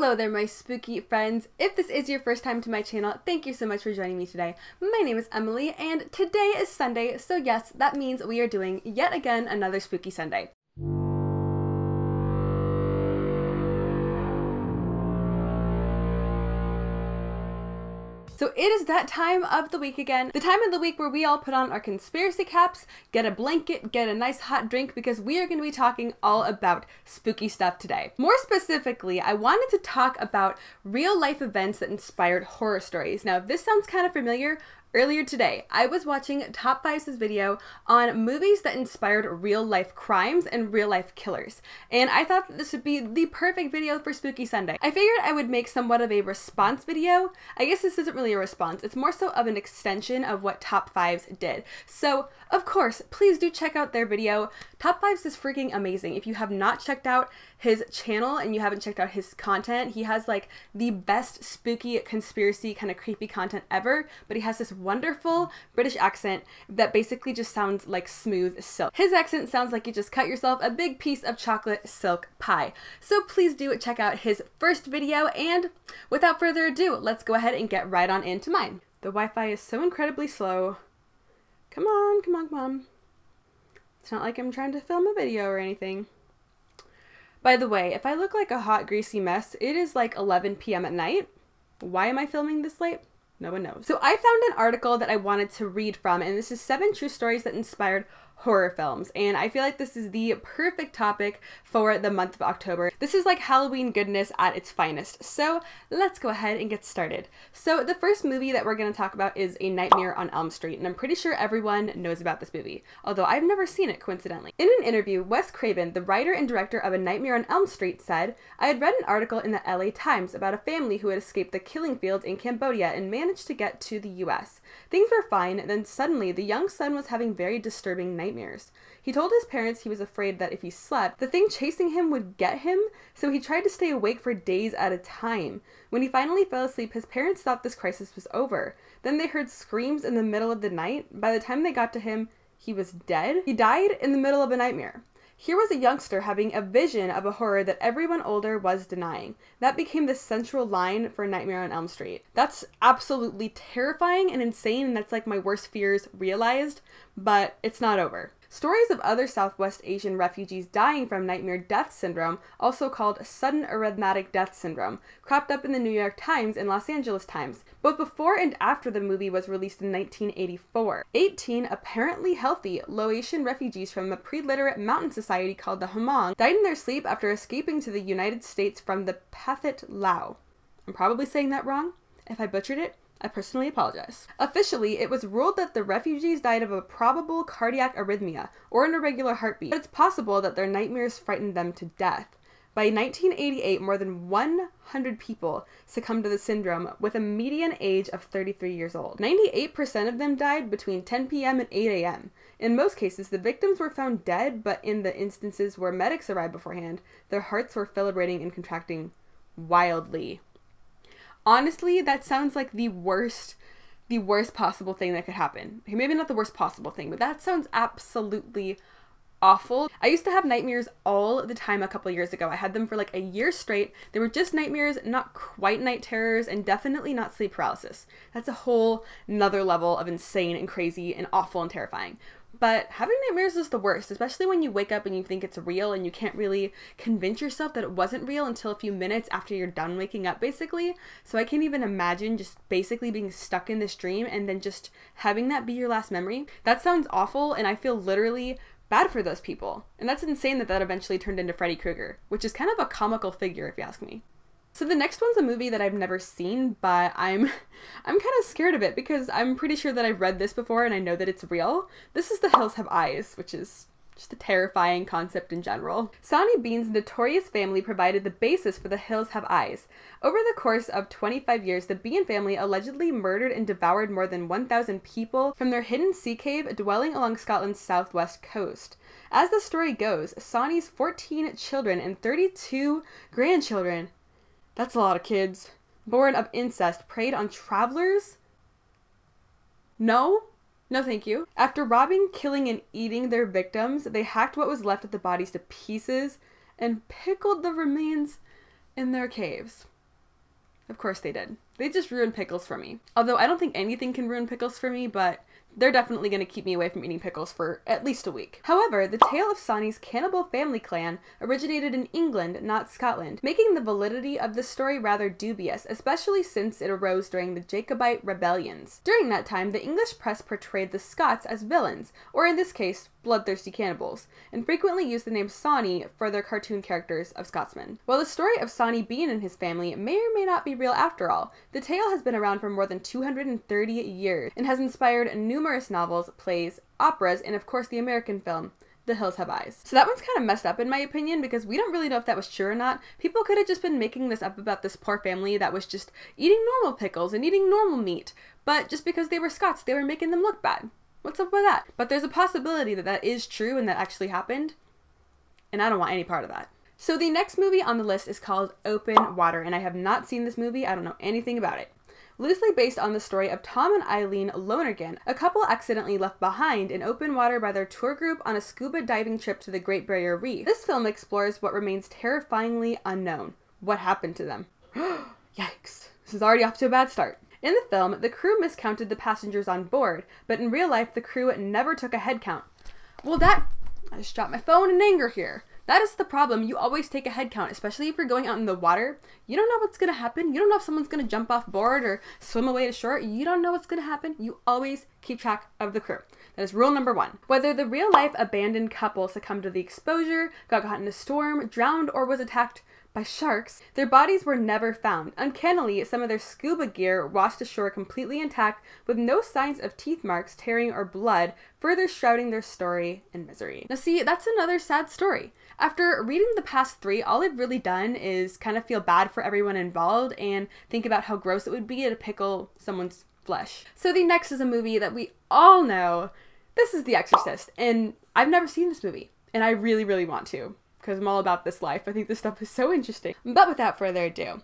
Hello there, my spooky friends. If this is your first time to my channel, thank you so much for joining me today. My name is Emily, and today is Sunday, so yes, that means we are doing yet again another spooky Sunday. So it is that time of the week again, the time of the week where we all put on our conspiracy caps, get a blanket, get a nice hot drink, because we are going to be talking all about spooky stuff today. More specifically, I wanted to talk about real life events that inspired horror stories. Now, if this sounds kind of familiar, earlier today, I was watching Top 5's video on movies that inspired real life crimes and real life killers. And I thought that this would be the perfect video for Spooky Sunday. I figured I would make somewhat of a response video. I guess this isn't really a response. It's more so of an extension of what Top 5's did. So, of course, please do check out their video. Top 5's is freaking amazing. If you have not checked out his channel and you haven't checked out his content, he has like the best spooky conspiracy kind of creepy content ever, but he has this wonderful British accent that basically just sounds like smooth silk. His accent sounds like you just cut yourself a big piece of chocolate silk pie. So please do check out his first video, and without further ado, let's go ahead and get right on into mine. The Wi-Fi is so incredibly slow. Come on, come on, come on. It's not like I'm trying to film a video or anything. By the way, if I look like a hot, greasy mess, it is like 11 p.m. at night. Why am I filming this late? No one knows. So I found an article that I wanted to read from, and this is 7 true stories that inspired horror films, and I feel like this is the perfect topic for the month of October. This is like Halloween goodness at its finest. So let's go ahead and get started. So the first movie that we're going to talk about is A Nightmare on Elm Street, and I'm pretty sure everyone knows about this movie, although I've never seen it, coincidentally. In an interview, Wes Craven, the writer and director of A Nightmare on Elm Street, said, "I had read an article in the LA Times about a family who had escaped the killing fields in Cambodia and managed to get to the US. Things were fine, and then suddenly the young son was having very disturbing nightmares. He told his parents he was afraid that if he slept, the thing chasing him would get him, so he tried to stay awake for days at a time. When he finally fell asleep, his parents thought this crisis was over. Then they heard screams in the middle of the night. By the time they got to him, he was dead. He died in the middle of a nightmare." Here was a youngster having a vision of a horror that everyone older was denying. That became the central line for Nightmare on Elm Street. That's absolutely terrifying and insane, and that's like my worst fears realized, but it's not over. Stories of other Southwest Asian refugees dying from nightmare death syndrome, also called sudden arrhythmic death syndrome, cropped up in the New York Times and Los Angeles Times, both before and after the movie was released in 1984. 18 apparently healthy Laotian refugees from a pre-literate mountain society called the Hmong died in their sleep after escaping to the United States from the Pathet Lao. I'm probably saying that wrong. If I butchered it, I personally apologize. Officially, it was ruled that the refugees died of a probable cardiac arrhythmia or an irregular heartbeat, but it's possible that their nightmares frightened them to death. By 1988, more than 100 people succumbed to the syndrome, with a median age of 33 years old. 98% of them died between 10 p.m. and 8 a.m. In most cases, the victims were found dead, but in the instances where medics arrived beforehand, their hearts were fibrillating and contracting wildly. Honestly, that sounds like the worst possible thing that could happen. Maybe not the worst possible thing, but that sounds absolutely awful. I used to have nightmares all the time a couple years ago. I had them for like a year straight. They were just nightmares, not quite night terrors, and definitely not sleep paralysis. That's a whole nother level of insane and crazy and awful and terrifying. But having nightmares is the worst, especially when you wake up and you think it's real and you can't really convince yourself that it wasn't real until a few minutes after you're done waking up, basically. So I can't even imagine just basically being stuck in this dream and then just having that be your last memory. That sounds awful, and I feel literally bad for those people. And that's insane that that eventually turned into Freddy Krueger, which is kind of a comical figure if you ask me. So the next one's a movie that I've never seen, but I'm kind of scared of it because I'm pretty sure that I've read this before and I know that it's real. This is The Hills Have Eyes, which is just a terrifying concept in general. Sonny Bean's notorious family provided the basis for The Hills Have Eyes. Over the course of 25 years, the Bean family allegedly murdered and devoured more than 1,000 people from their hidden sea cave dwelling along Scotland's southwest coast. As the story goes, Sonny's 14 children and 32 grandchildren, that's a lot of kids, born of incest, preyed on travelers? No thank you. After robbing, killing, and eating their victims, they hacked what was left of the bodies to pieces and pickled the remains in their caves. Of course they did. They just ruined pickles for me. Although I don't think anything can ruin pickles for me, but they're definitely going to keep me away from eating pickles for at least a week. However, the tale of Sonny's cannibal family clan originated in England, not Scotland, making the validity of the story rather dubious, especially since it arose during the Jacobite rebellions. During that time, the English press portrayed the Scots as villains, or in this case, bloodthirsty cannibals, and frequently used the name Sonny for their cartoon characters of Scotsmen. While the story of Sonny being in his family may or may not be real after all, the tale has been around for more than 230 years and has inspired numerous novels, plays, operas, and of course the American film, The Hills Have Eyes. So that one's kind of messed up in my opinion, because we don't really know if that was true or not. People could have just been making this up about this poor family that was just eating normal pickles and eating normal meat, but just because they were Scots, they were making them look bad. What's up with that? But there's a possibility that that is true and that actually happened, and I don't want any part of that. So the next movie on the list is called Open Water, and I have not seen this movie. I don't know anything about it. Loosely based on the story of Tom and Eileen Lonergan, a couple accidentally left behind in open water by their tour group on a scuba diving trip to the Great Barrier Reef. This film explores what remains terrifyingly unknown. What happened to them? Yikes. This is already off to a bad start. In the film, the crew miscounted the passengers on board, but in real life, the crew never took a head count. Well, I just dropped my phone in anger here. That is the problem. You always take a head count, especially if you're going out in the water. You don't know what's going to happen. You don't know if someone's going to jump off board or swim away to shore. You don't know what's going to happen. You always keep track of the crew. That is rule number one. Whether the real-life abandoned couple succumbed to the exposure, got caught in a storm, drowned, or was attacked by sharks, their bodies were never found. Uncannily, some of their scuba gear washed ashore completely intact with no signs of teeth marks, tearing, or blood, further shrouding their story in misery. Now see, that's another sad story. After reading the past three, all I've really done is kind of feel bad for everyone involved and think about how gross it would be to pickle someone's flesh. So the next is a movie that we all know. This is The Exorcist, and I've never seen this movie, and I really, really want to, because I'm all about this life. I think this stuff is so interesting. But without further ado,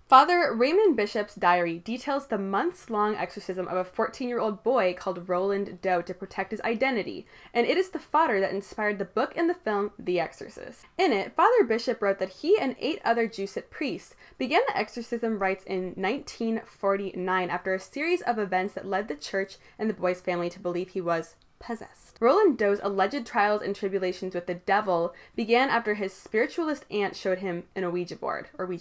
Father Raymond Bishop's diary details the months-long exorcism of a 14-year-old boy called Roland Doe to protect his identity, and it is the fodder that inspired the book and the film The Exorcist. In it, Father Bishop wrote that he and 8 other Jesuit priests began the exorcism rites in 1949 after a series of events that led the church and the boy's family to believe he was possessed. Roland Doe's alleged trials and tribulations with the devil began after his spiritualist aunt showed him an Ouija board, however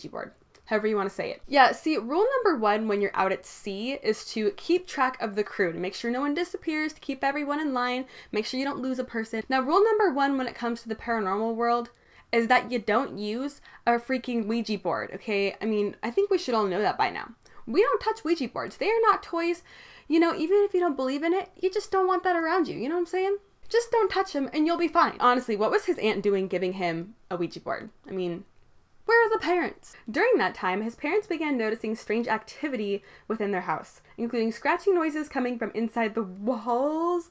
you want to say it. Yeah, see, rule number one when you're out at sea is to keep track of the crew, to make sure no one disappears, to keep everyone in line, make sure you don't lose a person. Now, rule number one when it comes to the paranormal world is that you don't use a freaking Ouija board, okay? I mean, I think we should all know that by now. We don't touch Ouija boards. They are not toys. You know, even if you don't believe in it, you just don't want that around you. You know what I'm saying? Just don't touch him and you'll be fine. Honestly, what was his aunt doing giving him a Ouija board? I mean, where are the parents? During that time, his parents began noticing strange activity within their house, including scratching noises coming from inside the walls.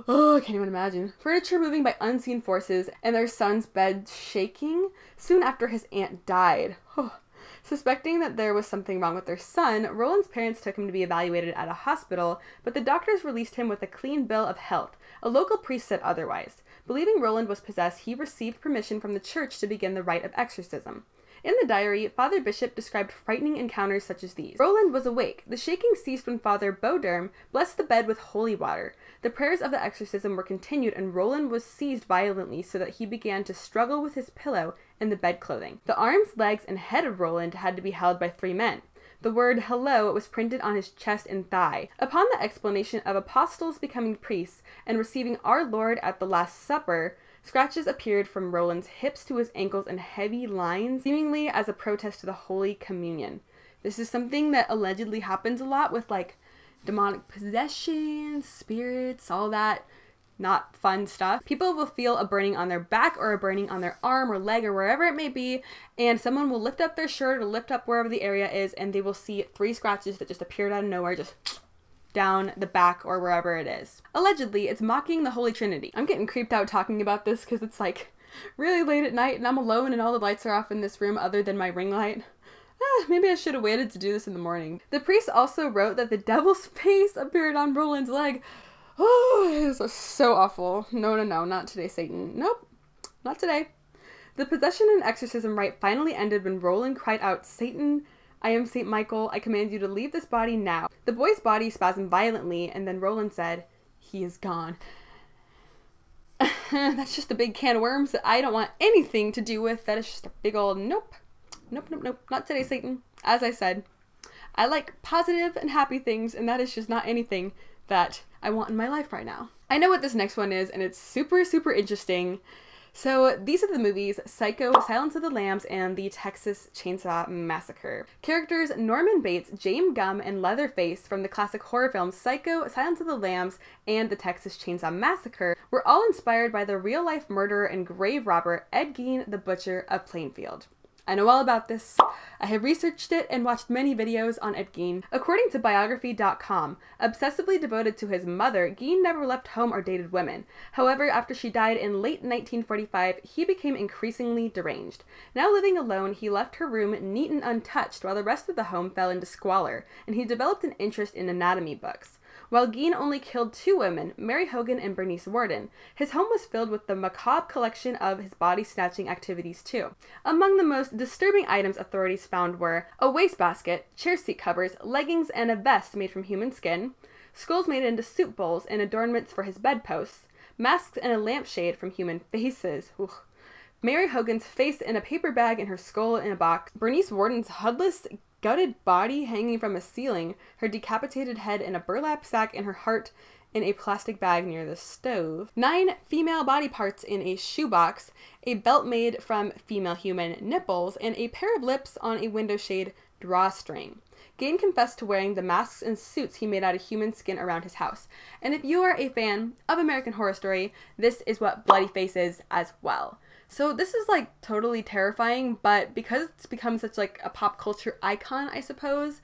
Oh, I can't even imagine. Furniture moving by unseen forces, and their son's bed shaking soon after his aunt died. Oh. Suspecting that there was something wrong with their son, Roland's parents took him to be evaluated at a hospital, but the doctors released him with a clean bill of health. A local priest said otherwise. Believing Roland was possessed, he received permission from the church to begin the rite of exorcism. In the diary, Father Bishop described frightening encounters such as these. Roland was awake. The shaking ceased when Father Boderm blessed the bed with holy water. The prayers of the exorcism were continued, and Roland was seized violently so that he began to struggle with his pillow and the bedclothing. The arms, legs, and head of Roland had to be held by 3 men. The word hello was printed on his chest and thigh. Upon the explanation of apostles becoming priests and receiving our Lord at the Last Supper, scratches appeared from Roland's hips to his ankles in heavy lines, seemingly as a protest to the Holy Communion. This is something that allegedly happens a lot with, like, demonic possession, spirits, all that not fun stuff. People will feel a burning on their back or a burning on their arm or leg or wherever it may be, and someone will lift up their shirt or lift up wherever the area is, and they will see 3 scratches that just appeared out of nowhere, just down the back or wherever it is. Allegedly, it's mocking the Holy Trinity. I'm getting creeped out talking about this because it's like really late at night and I'm alone and all the lights are off in this room other than my ring light. Maybe I should have waited to do this in the morning. The priest also wrote that the devil's face appeared on Roland's leg. Oh, this is so awful. No, not today, Satan. Nope, not today. The possession and exorcism rite finally ended when Roland cried out, "Satan, I am Saint Michael, I command you to leave this body now." The boy's body spasmed violently, and then Roland said, "He is gone." That's just a big can of worms that I don't want anything to do with. That is just a big old nope. Nope, nope, nope. Not today, Satan. As I said, I like positive and happy things, and that is just not anything that I want in my life right now. I know what this next one is, and it's super, super interesting. So these are the movies Psycho, Silence of the Lambs, and the Texas Chainsaw Massacre. Characters Norman Bates, James Gumb, and Leatherface from the classic horror films Psycho, Silence of the Lambs, and the Texas Chainsaw Massacre were all inspired by the real-life murderer and grave robber Ed Gein, the Butcher of Plainfield. I know all about this. I have researched it and watched many videos on Ed Gein. According to biography.com, obsessively devoted to his mother, Gein never left home or dated women. However, after she died in late 1945, he became increasingly deranged. Now living alone, he left her room neat and untouched while the rest of the home fell into squalor, and he developed an interest in anatomy books. While Gein only killed 2 women, Mary Hogan and Bernice Worden, his home was filled with the macabre collection of his body-snatching activities too. Among the most disturbing items authorities found were a wastebasket, chair seat covers, leggings, and a vest made from human skin, skulls made into soup bowls and adornments for his bedposts, masks and a lampshade from human faces. Ugh. Mary Hogan's face in a paper bag and her skull in a box, Bernice Worden's headless, gutted body hanging from a ceiling, her decapitated head in a burlap sack, and her heart in a plastic bag near the stove. 9 female body parts in a shoebox, a belt made from female human nipples, and a pair of lips on a window shade drawstring. Gein confessed to wearing the masks and suits he made out of human skin around his house. And if you are a fan of American Horror Story, this is what Bloody Face is as well. So this is like totally terrifying, but because it's become such like a pop culture icon, I suppose,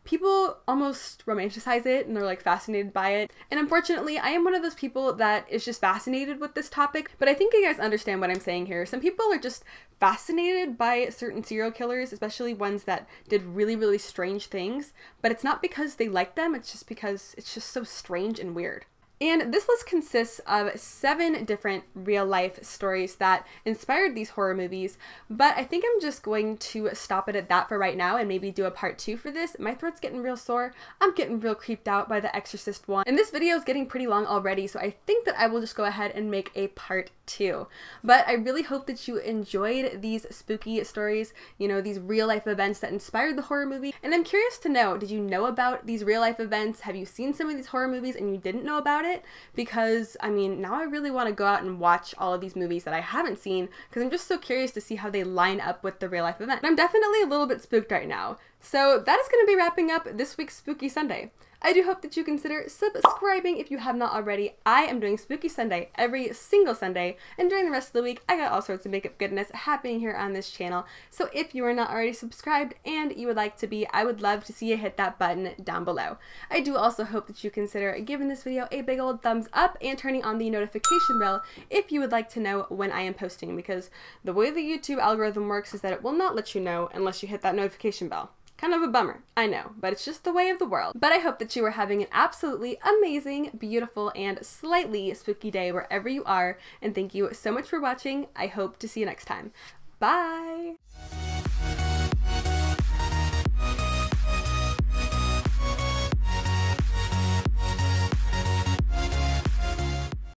people almost romanticize it and they're like fascinated by it. And unfortunately, I am one of those people that is just fascinated with this topic, but I think you guys understand what I'm saying here. Some people are just fascinated by certain serial killers, especially ones that did really, really strange things, but it's not because they like them, it's just because it's just so strange and weird. And this list consists of 7 different real-life stories that inspired these horror movies, but I think I'm just going to stop it at that for right now and maybe do a part 2 for this. My throat's getting real sore. I'm getting real creeped out by the Exorcist one, and this video is getting pretty long already, so I think that I will just go ahead and make a part 2. But I really hope that you enjoyed these spooky stories, you know, these real-life events that inspired the horror movie, and I'm curious to know, did you know about these real-life events? Have you seen some of these horror movies and you didn't know about it? Because, I mean, now I really want to go out and watch all of these movies that I haven't seen because I'm just so curious to see how they line up with the real life event. And I'm definitely a little bit spooked right now. So that is going to be wrapping up this week's Spooky Sunday. I do hope that you consider subscribing if you have not already. I am doing Spooky Sunday every single Sunday, and during the rest of the week, I got all sorts of makeup goodness happening here on this channel. So if you are not already subscribed and you would like to be, I would love to see you hit that button down below. I do also hope that you consider giving this video a big old thumbs up and turning on the notification bell if you would like to know when I am posting, because the way the YouTube algorithm works is that it will not let you know unless you hit that notification bell. Kind of a bummer, I know, but it's just the way of the world. But I hope that you are having an absolutely amazing, beautiful, and slightly spooky day wherever you are, and thank you so much for watching. I hope to see you next time. Bye!